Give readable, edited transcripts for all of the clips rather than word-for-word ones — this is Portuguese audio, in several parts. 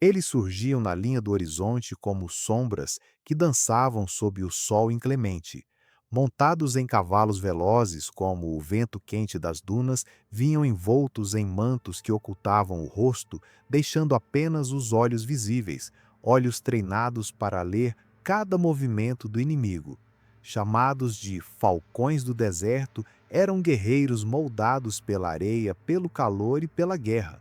Eles surgiam na linha do horizonte como sombras que dançavam sob o sol inclemente. Montados em cavalos velozes, como o vento quente das dunas, vinham envoltos em mantos que ocultavam o rosto, deixando apenas os olhos visíveis, olhos treinados para ler cada movimento do inimigo. Chamados de falcões do deserto, eram guerreiros moldados pela areia, pelo calor e pela guerra.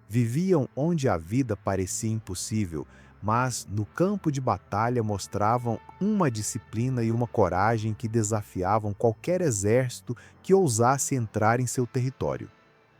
Viviam onde a vida parecia impossível, mas no campo de batalha mostravam uma disciplina e uma coragem que desafiavam qualquer exército que ousasse entrar em seu território.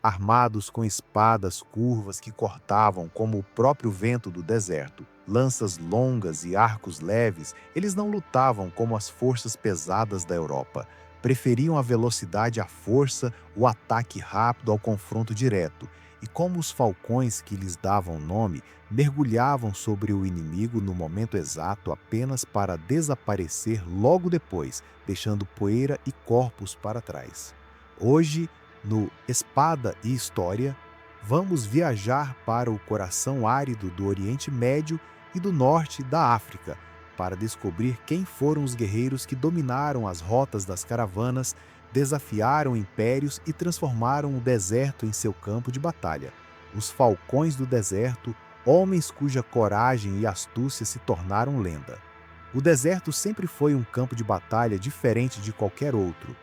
Armados com espadas curvas que cortavam como o próprio vento do deserto, lanças longas e arcos leves, eles não lutavam como as forças pesadas da Europa. Preferiam a velocidade à força, o ataque rápido ao confronto direto. E como os falcões que lhes davam nome, mergulhavam sobre o inimigo no momento exato apenas para desaparecer logo depois, deixando poeira e corpos para trás. Hoje, no Espada e História, vamos viajar para o coração árido do Oriente Médio e do norte da África, para descobrir quem foram os guerreiros que dominaram as rotas das caravanas, desafiaram impérios e transformaram o deserto em seu campo de batalha. Os falcões do deserto, homens cuja coragem e astúcia se tornaram lenda. O deserto sempre foi um campo de batalha diferente de qualquer outro.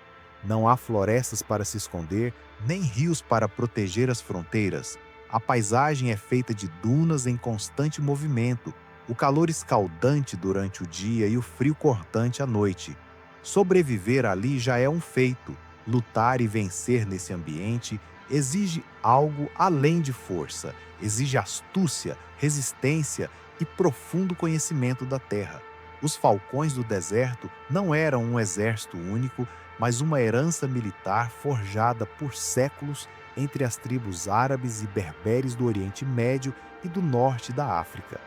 Não há florestas para se esconder, nem rios para proteger as fronteiras. A paisagem é feita de dunas em constante movimento, o calor escaldante durante o dia e o frio cortante à noite. Sobreviver ali já é um feito. Lutar e vencer nesse ambiente exige algo além de força, exige astúcia, resistência e profundo conhecimento da terra. Os falcões do deserto não eram um exército único, mas uma herança militar forjada por séculos entre as tribos árabes e berberes do Oriente Médio e do norte da África.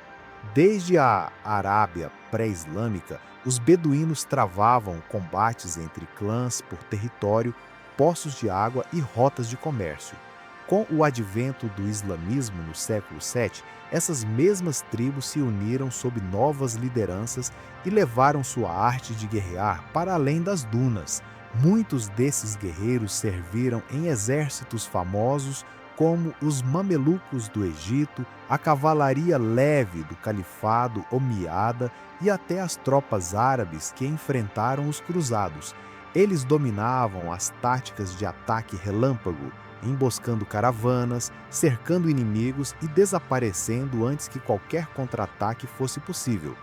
Desde a Arábia pré-islâmica, os beduínos travavam combates entre clãs por território, poços de água e rotas de comércio. Com o advento do islamismo no século VII, essas mesmas tribos se uniram sob novas lideranças e levaram sua arte de guerrear para além das dunas. Muitos desses guerreiros serviram em exércitos famosos como os mamelucos do Egito, a cavalaria leve do califado omíada e até as tropas árabes que enfrentaram os cruzados. Eles dominavam as táticas de ataque relâmpago, emboscando caravanas, cercando inimigos e desaparecendo antes que qualquer contra-ataque fosse possível.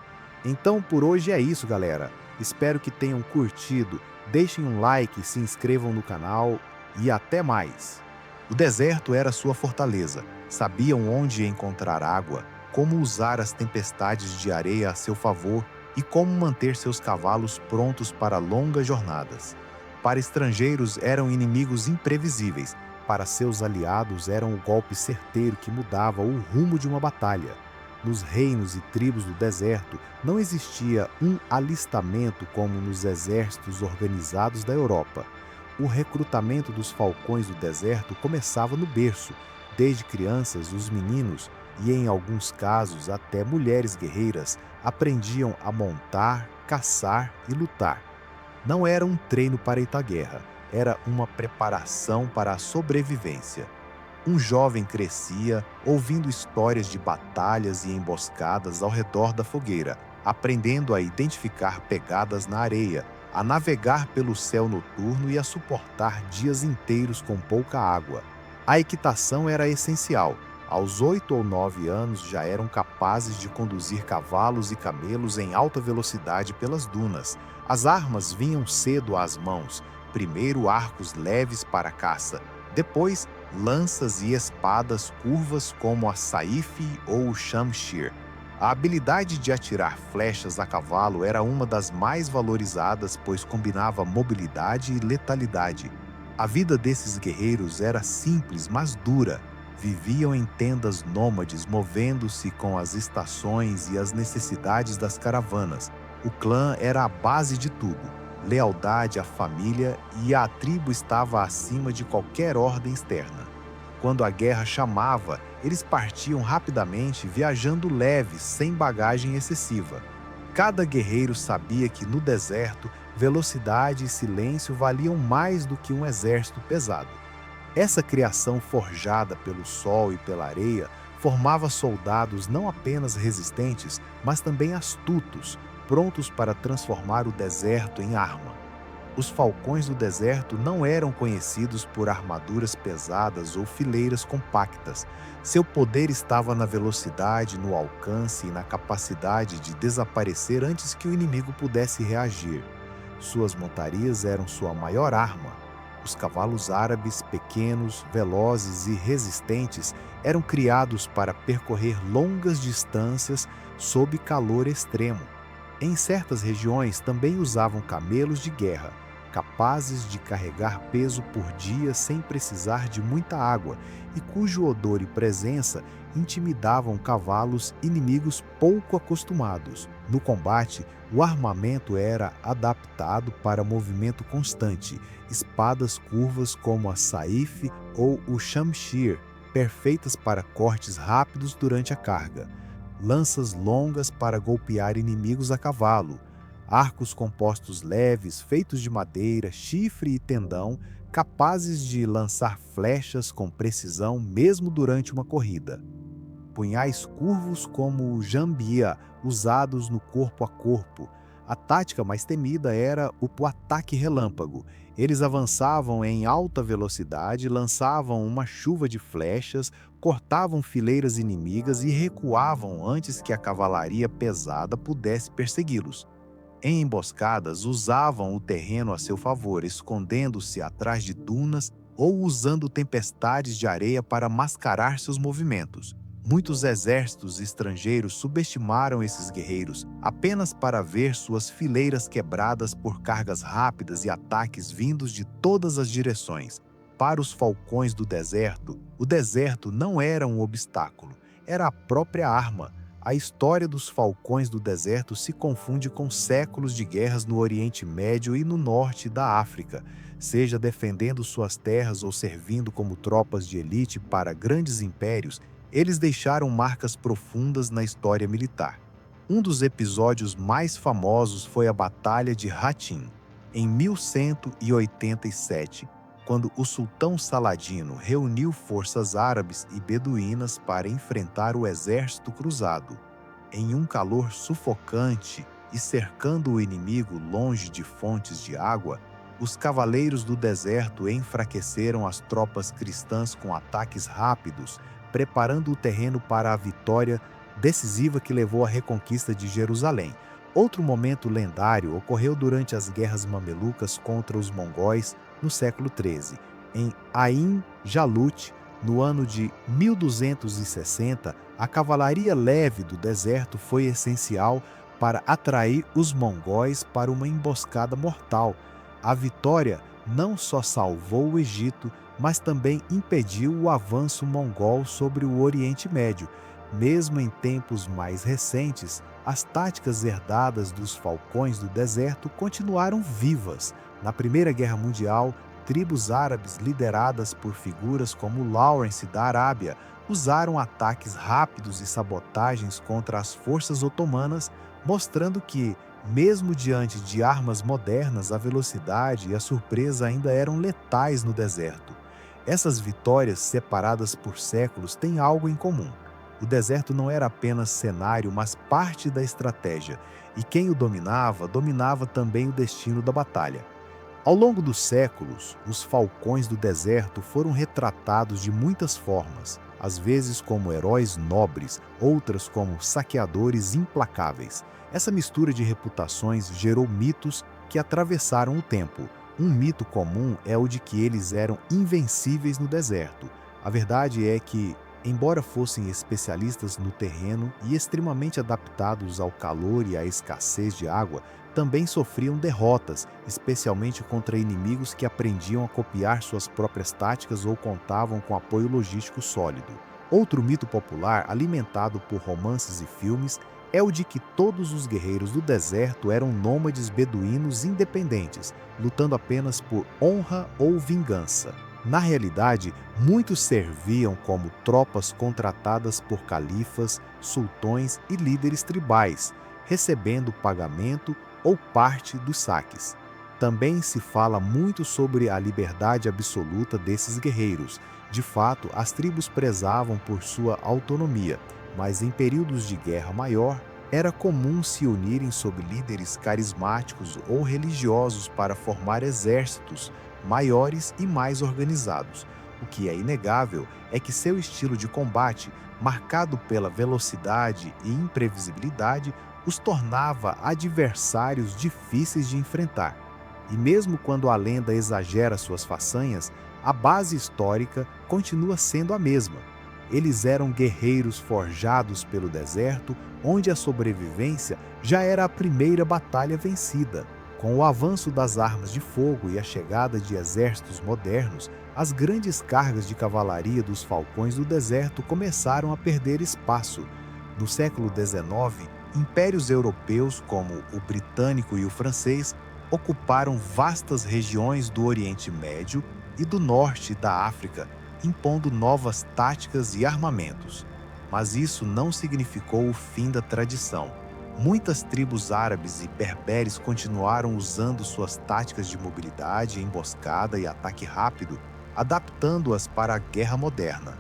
Então por hoje é isso, galera. Espero que tenham curtido. Deixem um like, se inscrevam no canal e até mais! O deserto era sua fortaleza. Sabiam onde encontrar água, como usar as tempestades de areia a seu favor e como manter seus cavalos prontos para longas jornadas. Para estrangeiros eram inimigos imprevisíveis, para seus aliados eram o golpe certeiro que mudava o rumo de uma batalha. Nos reinos e tribos do deserto não existia um alistamento como nos exércitos organizados da Europa. O recrutamento dos falcões do deserto começava no berço. Desde crianças, os meninos, e em alguns casos até mulheres guerreiras, aprendiam a montar, caçar e lutar. Não era um treino para ir à guerra, era uma preparação para a sobrevivência. Um jovem crescia ouvindo histórias de batalhas e emboscadas ao redor da fogueira, aprendendo a identificar pegadas na areia, a navegar pelo céu noturno e a suportar dias inteiros com pouca água. A equitação era essencial. Aos 8 ou 9 anos já eram capazes de conduzir cavalos e camelos em alta velocidade pelas dunas. As armas vinham cedo às mãos, primeiro arcos leves para a caça, depois lanças e espadas curvas como a saife ou o shamshir. A habilidade de atirar flechas a cavalo era uma das mais valorizadas, pois combinava mobilidade e letalidade. A vida desses guerreiros era simples, mas dura. Viviam em tendas nômades, movendo-se com as estações e as necessidades das caravanas. O clã era a base de tudo. Lealdade à família e à tribo estava acima de qualquer ordem externa. Quando a guerra chamava, Eles partiam rapidamente, viajando leves, sem bagagem excessiva. Cada guerreiro sabia que no deserto, velocidade e silêncio valiam mais do que um exército pesado. Essa criação forjada pelo sol e pela areia formava soldados não apenas resistentes, mas também astutos, prontos para transformar o deserto em arma. Os falcões do deserto não eram conhecidos por armaduras pesadas ou fileiras compactas. Seu poder estava na velocidade, no alcance e na capacidade de desaparecer antes que o inimigo pudesse reagir. Suas montarias eram sua maior arma. Os cavalos árabes, pequenos, velozes e resistentes, eram criados para percorrer longas distâncias sob calor extremo. Em certas regiões também usavam camelos de guerra, capazes de carregar peso por dias sem precisar de muita água e cujo odor e presença intimidavam cavalos inimigos pouco acostumados. No combate, o armamento era adaptado para movimento constante, espadas curvas como a saif ou o shamshir, perfeitas para cortes rápidos durante a carga, lanças longas para golpear inimigos a cavalo, arcos compostos leves, feitos de madeira, chifre e tendão, capazes de lançar flechas com precisão mesmo durante uma corrida. Punhais curvos como o jambia, usados no corpo a corpo. A tática mais temida era o ataque relâmpago. Eles avançavam em alta velocidade, lançavam uma chuva de flechas, cortavam fileiras inimigas e recuavam antes que a cavalaria pesada pudesse persegui-los. Em emboscadas, usavam o terreno a seu favor, escondendo-se atrás de dunas ou usando tempestades de areia para mascarar seus movimentos. Muitos exércitos estrangeiros subestimaram esses guerreiros apenas para ver suas fileiras quebradas por cargas rápidas e ataques vindos de todas as direções. Para os falcões do deserto, o deserto não era um obstáculo, era a própria arma. A história dos falcões do deserto se confunde com séculos de guerras no Oriente Médio e no norte da África, seja defendendo suas terras ou servindo como tropas de elite para grandes impérios. Eles deixaram marcas profundas na história militar. Um dos episódios mais famosos foi a Batalha de Hattin, em 1187, quando o sultão Saladino reuniu forças árabes e beduínas para enfrentar o exército cruzado. Em um calor sufocante e cercando o inimigo longe de fontes de água, os cavaleiros do deserto enfraqueceram as tropas cristãs com ataques rápidos, preparando o terreno para a vitória decisiva que levou à reconquista de Jerusalém. Outro momento lendário ocorreu durante as guerras mamelucas contra os mongóis no século XIII. Em Ain Jalut, no ano de 1260, a cavalaria leve do deserto foi essencial para atrair os mongóis para uma emboscada mortal. A vitória não só salvou o Egito, mas também impediu o avanço mongol sobre o Oriente Médio. Mesmo em tempos mais recentes, as táticas herdadas dos falcões do deserto continuaram vivas. Na Primeira Guerra Mundial, tribos árabes lideradas por figuras como Lawrence da Arábia usaram ataques rápidos e sabotagens contra as forças otomanas, mostrando que, mesmo diante de armas modernas, a velocidade e a surpresa ainda eram letais no deserto. Essas vitórias, separadas por séculos, têm algo em comum. O deserto não era apenas cenário, mas parte da estratégia, e quem o dominava, dominava também o destino da batalha. Ao longo dos séculos, os falcões do deserto foram retratados de muitas formas, às vezes como heróis nobres, outras como saqueadores implacáveis. Essa mistura de reputações gerou mitos que atravessaram o tempo. Um mito comum é o de que eles eram invencíveis no deserto. A verdade é que, embora fossem especialistas no terreno e extremamente adaptados ao calor e à escassez de água, também sofriam derrotas, especialmente contra inimigos que aprendiam a copiar suas próprias táticas ou contavam com apoio logístico sólido. Outro mito popular, alimentado por romances e filmes, é o de que todos os guerreiros do deserto eram nômades beduínos independentes, lutando apenas por honra ou vingança. Na realidade, muitos serviam como tropas contratadas por califas, sultões e líderes tribais, recebendo pagamento ou parte dos saques. Também se fala muito sobre a liberdade absoluta desses guerreiros. De fato, as tribos prezavam por sua autonomia, mas em períodos de guerra maior, era comum se unirem sob líderes carismáticos ou religiosos para formar exércitos maiores e mais organizados. O que é inegável é que seu estilo de combate, marcado pela velocidade e imprevisibilidade, os tornava adversários difíceis de enfrentar. E mesmo quando a lenda exagera suas façanhas, a base histórica continua sendo a mesma. Eles eram guerreiros forjados pelo deserto, onde a sobrevivência já era a primeira batalha vencida. Com o avanço das armas de fogo e a chegada de exércitos modernos, as grandes cargas de cavalaria dos falcões do deserto começaram a perder espaço. No século XIX, impérios europeus como o britânico e o francês ocuparam vastas regiões do Oriente Médio e do norte da África, impondo novas táticas e armamentos. Mas isso não significou o fim da tradição. Muitas tribos árabes e berberes continuaram usando suas táticas de mobilidade, emboscada e ataque rápido, adaptando-as para a guerra moderna.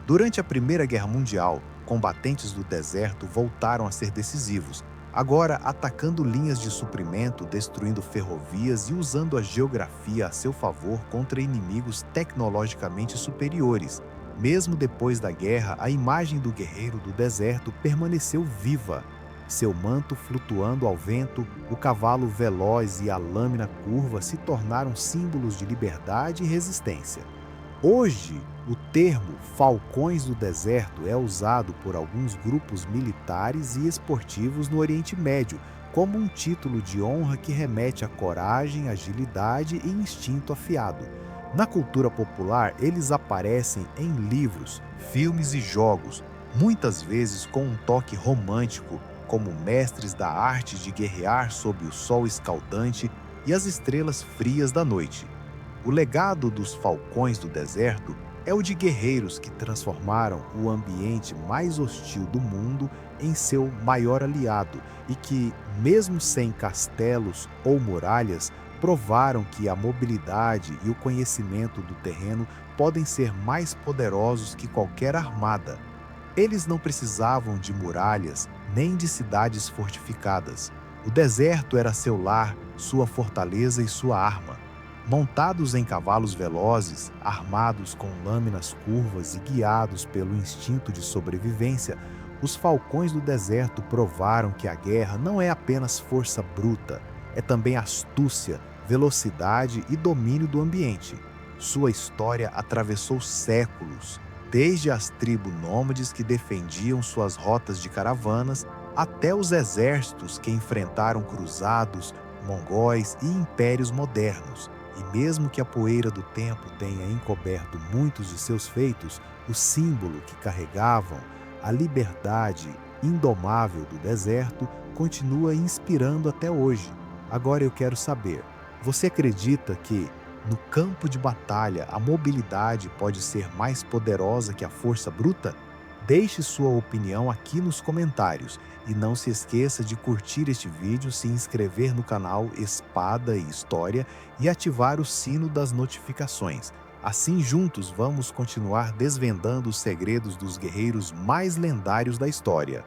Durante a Primeira Guerra Mundial, combatentes do deserto voltaram a ser decisivos, agora atacando linhas de suprimento, destruindo ferrovias e usando a geografia a seu favor contra inimigos tecnologicamente superiores. Mesmo depois da guerra, a imagem do guerreiro do deserto permaneceu viva. Seu manto flutuando ao vento, o cavalo veloz e a lâmina curva se tornaram símbolos de liberdade e resistência. Hoje, o termo Falcões do Deserto é usado por alguns grupos militares e esportivos no Oriente Médio como um título de honra que remete a coragem, agilidade e instinto afiado. Na cultura popular, eles aparecem em livros, filmes e jogos, muitas vezes com um toque romântico, como mestres da arte de guerrear sob o sol escaldante e as estrelas frias da noite. O legado dos Falcões do Deserto é o de guerreiros que transformaram o ambiente mais hostil do mundo em seu maior aliado e que, mesmo sem castelos ou muralhas, provaram que a mobilidade e o conhecimento do terreno podem ser mais poderosos que qualquer armada. Eles não precisavam de muralhas nem de cidades fortificadas. O deserto era seu lar, sua fortaleza e sua arma. Montados em cavalos velozes, armados com lâminas curvas e guiados pelo instinto de sobrevivência, os falcões do deserto provaram que a guerra não é apenas força bruta, é também astúcia, velocidade e domínio do ambiente. Sua história atravessou séculos, desde as tribos nômades que defendiam suas rotas de caravanas, até os exércitos que enfrentaram cruzados, mongóis e impérios modernos. E mesmo que a poeira do tempo tenha encoberto muitos de seus feitos, o símbolo que carregavam, a liberdade indomável do deserto, continua inspirando até hoje. Agora eu quero saber, você acredita que, no campo de batalha, a mobilidade pode ser mais poderosa que a força bruta? Deixe sua opinião aqui nos comentários e não se esqueça de curtir este vídeo, se inscrever no canal Espada e História e ativar o sino das notificações. Assim, juntos, vamos continuar desvendando os segredos dos guerreiros mais lendários da história.